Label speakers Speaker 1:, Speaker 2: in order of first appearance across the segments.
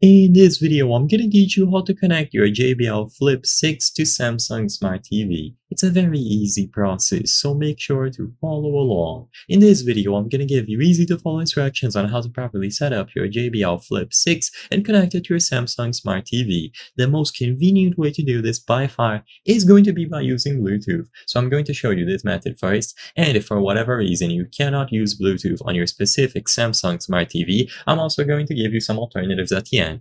Speaker 1: In this video, I'm gonna teach you how to connect your JBL Flip 6 to Samsung Smart TV. It's a very easy process, so make sure to follow along. In this video, I'm gonna give you easy to follow instructions on how to properly set up your JBL Flip 6 and connect it to your Samsung Smart TV. The most convenient way to do this by far is going to be by using Bluetooth. So I'm going to show you this method first, and if for whatever reason you cannot use Bluetooth on your specific Samsung Smart TV, I'm also going to give you some alternatives at the end.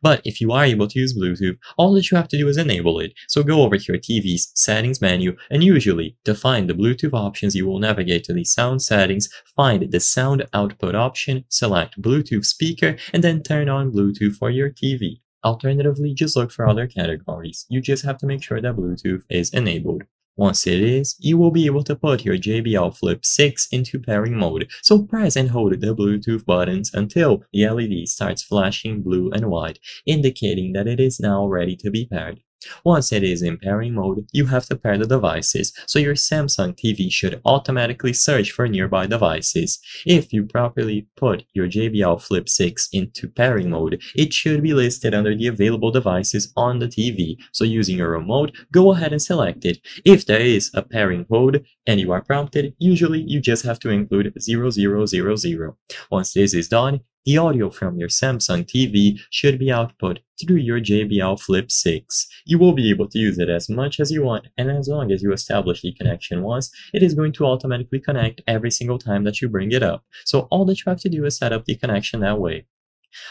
Speaker 1: But if you are able to use Bluetooth, all that you have to do is enable it. So go over to your TV's settings menu, and usually to find the Bluetooth options, you will navigate to the sound settings, find the sound output option, select Bluetooth speaker, and then turn on Bluetooth for your TV. Alternatively, just look for other categories. You just have to make sure that Bluetooth is enabled. Once it is, you will be able to put your JBL Flip 6 into pairing mode, so press and hold the Bluetooth buttons until the LED starts flashing blue and white, indicating that it is now ready to be paired. Once it is in pairing mode, you have to pair the devices, so your Samsung TV should automatically search for nearby devices. If you properly put your JBL Flip 6 into pairing mode, it should be listed under the available devices on the TV, so using your remote, go ahead and select it. If there is a pairing code and you are prompted, usually you just have to include 0000. Once this is done, the audio from your Samsung TV should be output through your JBL Flip 6. You will be able to use it as much as you want, and as long as you establish the connection once, it is going to automatically connect every single time that you bring it up. So all that you have to do is set up the connection that way.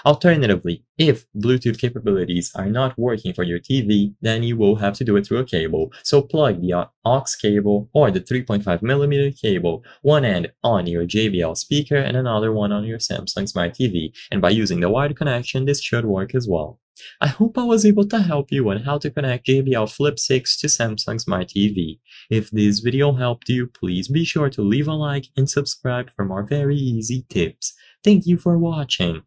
Speaker 1: Alternatively, if Bluetooth capabilities are not working for your TV, then you will have to do it through a cable. So plug the aux cable or the 3.5mm cable, one end on your JBL speaker and another one on your Samsung Smart TV. And by using the wired connection, this should work as well. I hope I was able to help you on how to connect JBL Flip 6 to Samsung Smart TV. If this video helped you, please be sure to leave a like and subscribe for more very easy tips. Thank you for watching.